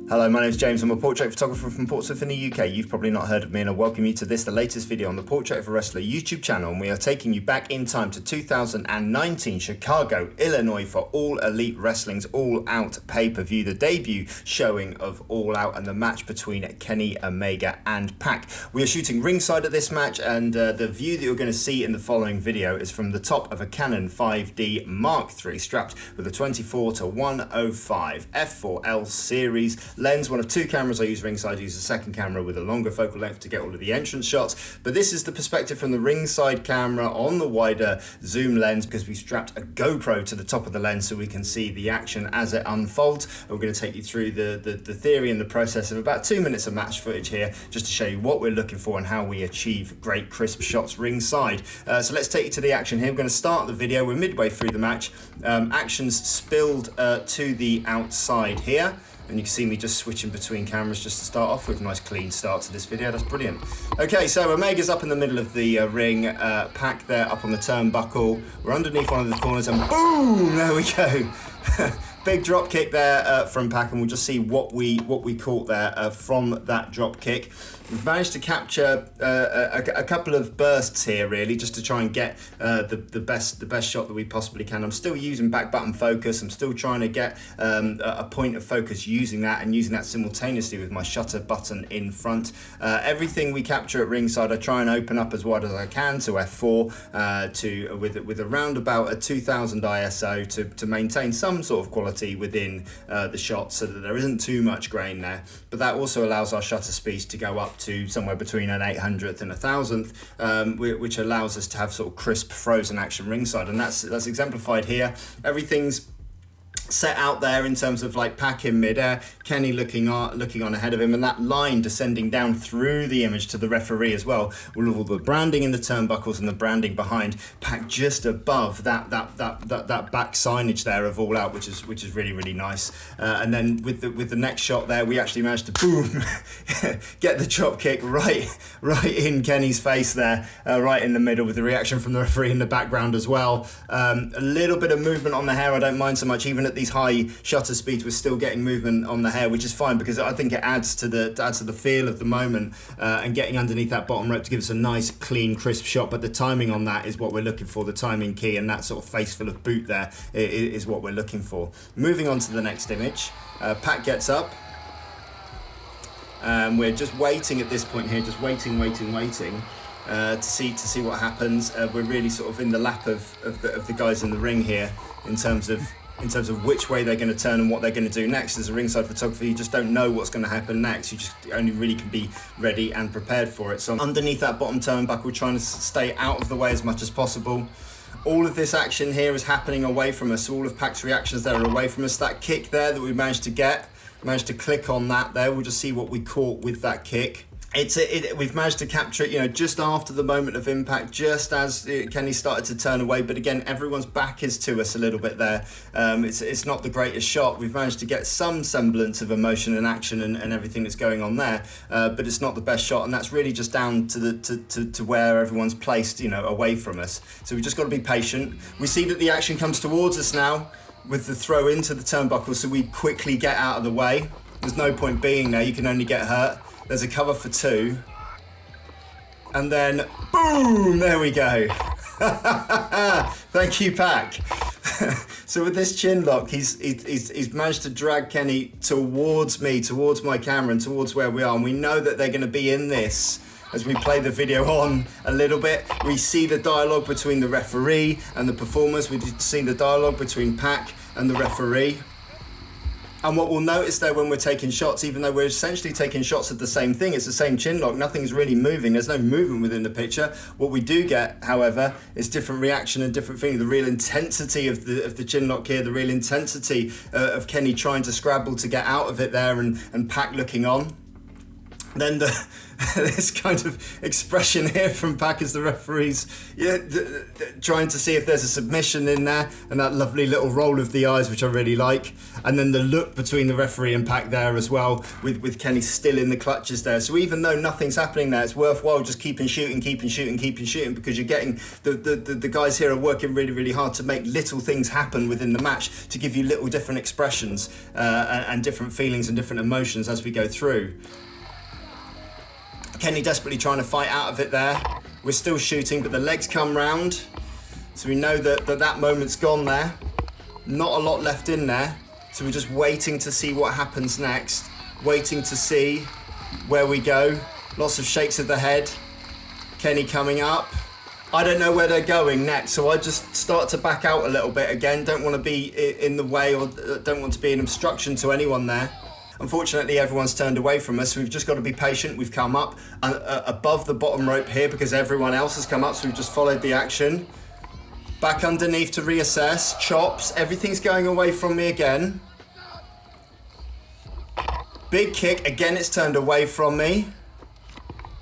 Hello, my name's James. I'm a portrait photographer from Portsmouth in the UK. You've probably not heard of me, and I welcome you to this, the latest video on the Portrait of a Wrestler YouTube channel, and we are taking you back in time to 2019, Chicago, Illinois, for All Elite Wrestling's All Out pay-per-view, the debut showing of All Out and the match between Kenny Omega and Pac. We are shooting ringside at this match, and the view that you're going to see in the following video is from the top of a Canon 5D Mark III strapped with a 24-105 f4L series lens, one of two cameras I use ringside. I use a second camera with a longer focal length to get all of the entrance shots, but this is the perspective from the ringside camera on the wider zoom lens because we strapped a GoPro to the top of the lens so we can see the action as it unfolds. We're going to take you through the theory and the process of about 2 minutes of match footage here just to show you what we're looking for and how we achieve great crisp shots ringside. So let's take you to the action here. We're going to start the video. We're midway through the match. Action's spilled to the outside here. And you can see me just switching between cameras just to start off with. Nice clean start to this video, that's brilliant. Okay, so Omega's up in the middle of the ring, Pac there up on the turnbuckle. We're underneath one of the corners and boom, there we go. Big drop kick there from Pac, and we'll just see what we caught there from that drop kick. We've managed to capture a couple of bursts here, really, just to try and get the best shot that we possibly can. I'm still using back button focus. I'm still trying to get a point of focus using that and using that simultaneously with my shutter button in front. Everything we capture at ringside, I try and open up as wide as I can to f4 with around about a 2000 ISO to maintain some sort of quality within the shot so that there isn't too much grain there. But that also allows our shutter speeds to go up to somewhere between an 800th and 1000th, which allows us to have sort of crisp frozen action ringside, and that's exemplified here. Everything's set out there in terms of like Pac in midair, Kenny looking on ahead of him, and that line descending down through the image to the referee as well. With all the branding in the turnbuckles and the branding behind, Pac just above that back signage there of All Out, which is really, really nice. And then with the next shot there, we actually managed to boom get the drop kick right in Kenny's face there, right in the middle, with the reaction from the referee in the background as well. A little bit of movement on the hair, I don't mind so much. Even at these high shutter speeds, we're still getting movement on the hair, which is fine because I think it adds to the feel of the moment, and getting underneath that bottom rope to give us a nice, clean, crisp shot. But the timing on that is what we're looking for, the timing key, and that sort of face full of boot there is what we're looking for. Moving on to the next image, Pat gets up. We're just waiting at this point here, just waiting to see what happens. We're really sort of in the lap of the guys in the ring here in terms of which way they're going to turn and what they're going to do next. As a ringside photographer, you just don't know what's going to happen next. You just only really can be ready and prepared for it. So I'm underneath that bottom turnbuckle, trying to stay out of the way as much as possible. All of this action here is happening away from us. All of Pac's reactions there are away from us. That kick there that we managed to click on that there. We'll just see what we caught with that kick. We've managed to capture it, just after the moment of impact, just as Kenny started to turn away. But again, everyone's back is to us a little bit there. It's not the greatest shot. We've managed to get some semblance of emotion and action and everything that's going on there, but it's not the best shot, and that's really just down to where everyone's placed, away from us. So we've just got to be patient. We see that the action comes towards us now with the throw into the turnbuckle, so we quickly get out of the way. There's no point being there. You can only get hurt. There's a cover for two. And then, boom, there we go. Thank you, Pac. So with this chin lock, he's managed to drag Kenny towards me, towards my camera, and towards where we are. And we know that they're going to be in this as we play the video on a little bit. We see the dialogue between the referee and the performers. We see the dialogue between Pac and the referee. And what we'll notice there when we're taking shots, even though we're essentially taking shots at the same thing, it's the same chin lock, nothing's really moving, there's no movement within the picture. What we do get, however, is different reaction and different feeling. The real intensity of the chin lock here, the real intensity of Kenny trying to scrabble to get out of it there, and Pac looking on. Then this kind of expression here from Pac as the referee's trying to see if there's a submission in there, and that lovely little roll of the eyes, which I really like. And then the look between the referee and Pac there as well, with Kenny still in the clutches there. So even though nothing's happening there, it's worthwhile just keeping shooting, because you're getting the guys here are working really, really hard to make little things happen within the match to give you little different expressions and different feelings and different emotions as we go through. Kenny desperately trying to fight out of it there. We're still shooting, but the legs come round. So we know that moment's gone there. Not a lot left in there. So we're just waiting to see what happens next. Waiting to see where we go. Lots of shakes of the head. Kenny coming up. I don't know where they're going next, so I just start to back out a little bit again. Don't want to be in the way, or don't want to be an obstruction to anyone there. Unfortunately, everyone's turned away from us, so we've just got to be patient. We've come up above the bottom rope here because everyone else has come up, so we've just followed the action. Back underneath to reassess. Chops. Everything's going away from me again. Big kick. Again, it's turned away from me.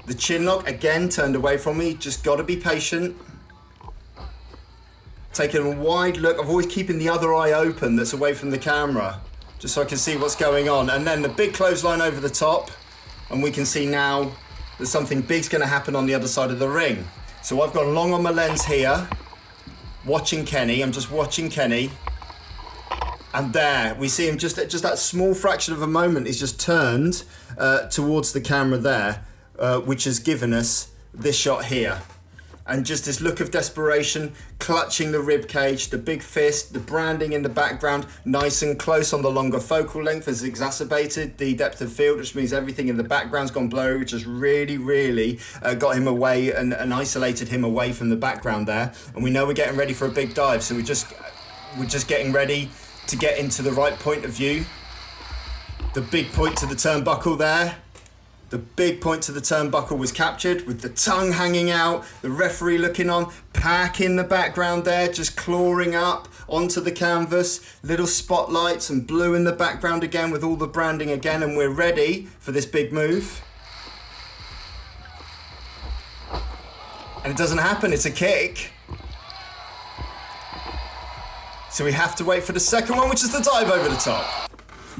The chin lock, again, turned away from me. Just got to be patient. Taking a wide look. I'm always keeping the other eye open that's away from the camera, just so I can see what's going on. And then the big clothesline over the top, and we can see now that something big's going to happen on the other side of the ring. So I've got long on my lens here, watching Kenny. I'm just watching Kenny. And there, we see him just that small fraction of a moment, he's just turned towards the camera there, which has given us this shot here. And just this look of desperation, clutching the rib cage, the big fist, the branding in the background, nice and close on the longer focal length has exacerbated the depth of field, which means everything in the background's gone blurry, which has really, really got him away and isolated him away from the background there. And we know we're getting ready for a big dive, so we're just getting ready to get into the right point of view. The big point to the turnbuckle there. The big point to the turnbuckle was captured with the tongue hanging out, the referee looking on, Pac in the background there, just clawing up onto the canvas, little spotlights and blue in the background again with all the branding again, and we're ready for this big move. And it doesn't happen, it's a kick. So we have to wait for the second one, which is the dive over the top.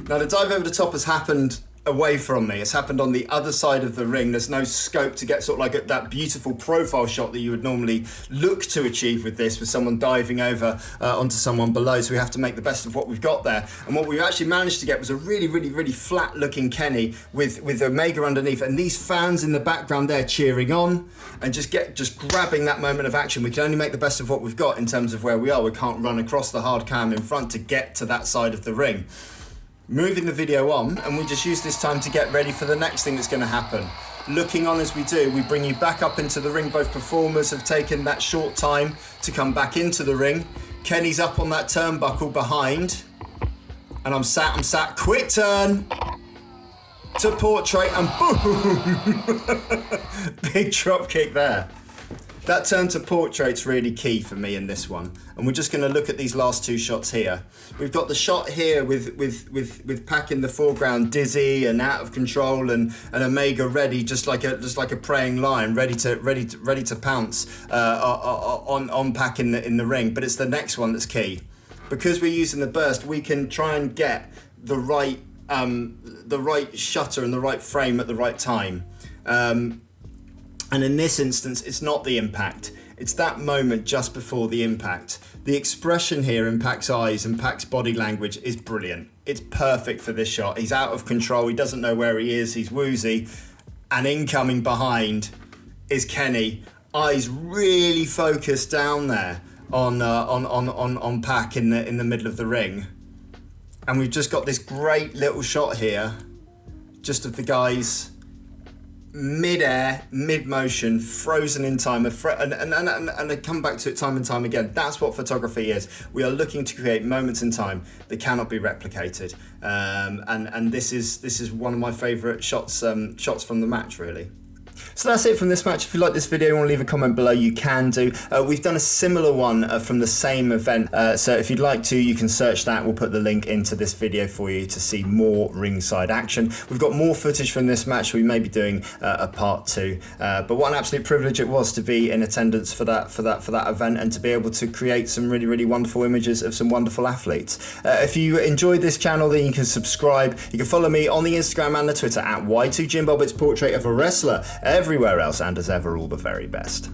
Now the dive over the top has happened away from me. It's happened on the other side of the ring. There's no scope to get sort of like that beautiful profile shot that you would normally look to achieve with this, with someone diving over onto someone below. So we have to make the best of what we've got there. And what we actually managed to get was a really, really, really flat looking Kenny with Omega underneath, and these fans in the background there cheering on and just grabbing that moment of action. We can only make the best of what we've got in terms of where we are. We can't run across the hard cam in front to get to that side of the ring. Moving the video on, and we just use this time to get ready for the next thing that's going to happen. Looking on as we do, we bring you back up into the ring. Both performers have taken that short time to come back into the ring. Kenny's up on that turnbuckle behind, and I'm sat, quick turn to portrait, and boom! Big drop kick there. That turn to portrait's really key for me in this one. And we're just going to look at these last two shots here. We've got the shot here with Pac in the foreground, dizzy and out of control, and Omega ready, just like a praying lion, ready to pounce on Pac in the ring. But it's the next one that's key. Because we're using the burst, we can try and get the right shutter and the right frame at the right time. And in this instance, it's not the impact. It's that moment just before the impact. The expression here in Pac's eyes and Pac's body language is brilliant. It's perfect for this shot. He's out of control. He doesn't know where he is. He's woozy. And incoming behind is Kenny. Eyes really focused down there on Pac in the middle of the ring. And we've just got this great little shot here, just of the guys mid-air, mid-motion, frozen in time, and I come back to it time and time again. That's what photography is. We are looking to create moments in time that cannot be replicated, and this is one of my favourite shots from the match, really. So that's it from this match. If you like this video and want to leave a comment below, you can do. We've done a similar one from the same event, so if you'd like to, you can search that. We'll put the link into this video for you to see more ringside action. We've got more footage from this match. We may be doing a part 2, but what an absolute privilege it was to be in attendance for that event and to be able to create some really wonderful images of some wonderful athletes. If you enjoyed this channel, then you can subscribe. You can follow me on the Instagram and the Twitter at Y2JimBob. It's Portrait of a Wrestler. Everywhere else, and as ever, all the very best.